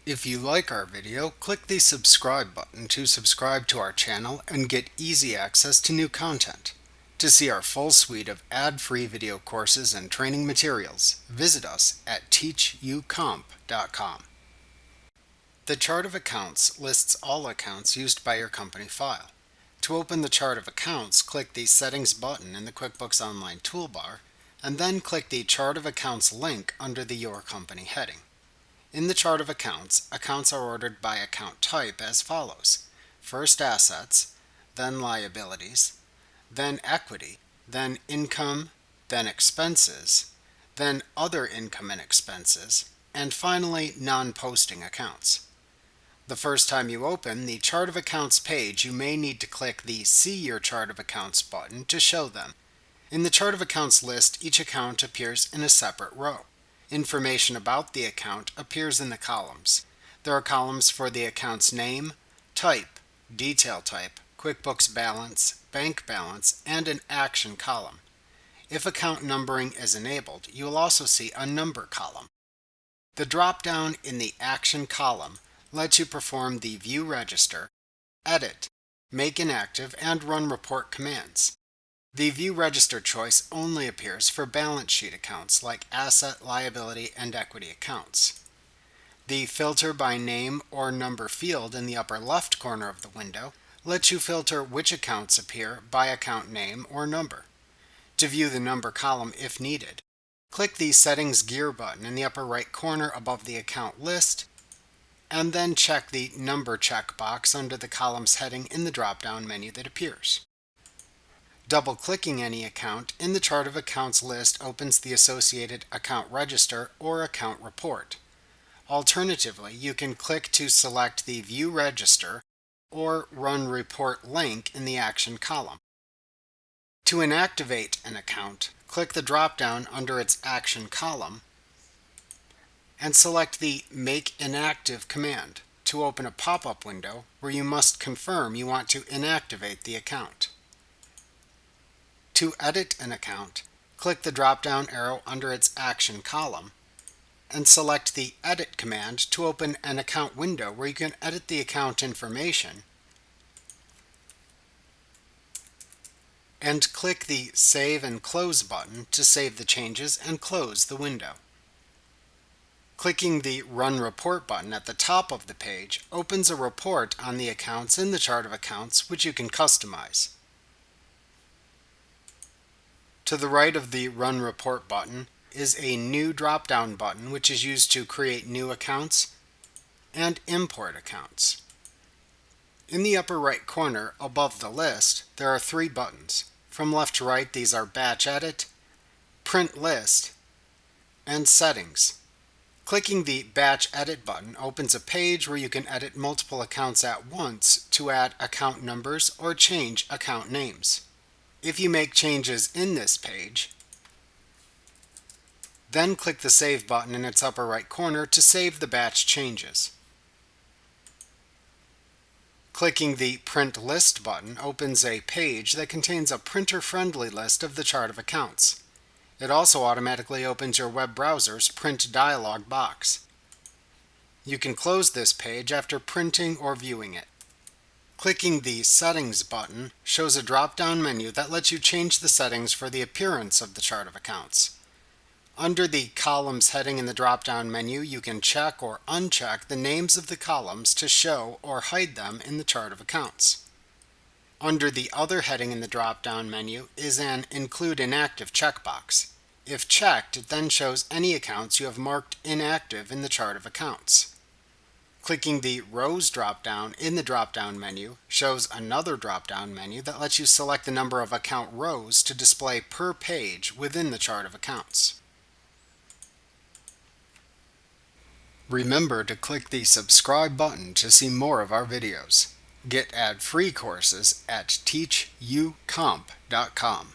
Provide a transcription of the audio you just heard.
If you like our video, click the subscribe button to subscribe to our channel and get easy access to new content. To see our full suite of ad-free video courses and training materials, visit us at teachucomp.com. The chart of accounts lists all accounts used by your company file. To open the chart of accounts, click the Settings button in the QuickBooks Online toolbar, and then click the Chart of Accounts link under the Your Company heading. In the chart of accounts, accounts are ordered by account type as follows: first assets, then liabilities, then equity, then income, then expenses, then other income and expenses, and finally non-posting accounts. The first time you open the Chart of Accounts page, you may need to click the See Your Chart of Accounts button to show them. In the Chart of Accounts list, each account appears in a separate row. Information about the account appears in the columns. There are columns for the account's name, type, detail type, QuickBooks balance, bank balance, and an action column. If account numbering is enabled, you will also see a number column. The drop-down in the action column lets you perform the View Register, Edit, Make Inactive, and Run Report commands. The View Register choice only appears for balance sheet accounts like asset, liability, and equity accounts. The Filter by Name or Number field in the upper left corner of the window lets you filter which accounts appear by account name or number. To view the number column if needed, click the Settings gear button in the upper right corner above the account list, and then check the Number checkbox under the columns heading in the drop-down menu that appears. Double-clicking any account in the Chart of Accounts list opens the associated account register or account report. Alternatively, you can click to select the View Register or Run Report link in the Action column. To inactivate an account, click the drop-down under its Action column and select the Make Inactive command to open a pop-up window where you must confirm you want to inactivate the account. To edit an account, click the drop-down arrow under its Action column and select the Edit command to open an account window where you can edit the account information, and click the Save and Close button to save the changes and close the window. Clicking the Run Report button at the top of the page opens a report on the accounts in the Chart of Accounts, which you can customize. To the right of the Run Report button is a New drop-down button, which is used to create new accounts and import accounts. In the upper right corner above the list, there are three buttons. From left to right, these are Batch Edit, Print List, and Settings. Clicking the Batch Edit button opens a page where you can edit multiple accounts at once to add account numbers or change account names. If you make changes in this page, then click the Save button in its upper right corner to save the batch changes. Clicking the Print List button opens a page that contains a printer-friendly list of the Chart of Accounts. It also automatically opens your web browser's print dialog box. You can close this page after printing or viewing it. Clicking the Settings button shows a drop-down menu that lets you change the settings for the appearance of the Chart of Accounts. Under the Columns heading in the drop-down menu, you can check or uncheck the names of the columns to show or hide them in the Chart of Accounts. Under the Other heading in the drop-down menu is an Include Inactive checkbox. If checked, it then shows any accounts you have marked inactive in the Chart of Accounts. Clicking the Rows drop-down in the drop-down menu shows another drop-down menu that lets you select the number of account rows to display per page within the Chart of Accounts. Remember to click the subscribe button to see more of our videos. Get ad-free courses at teachucomp.com.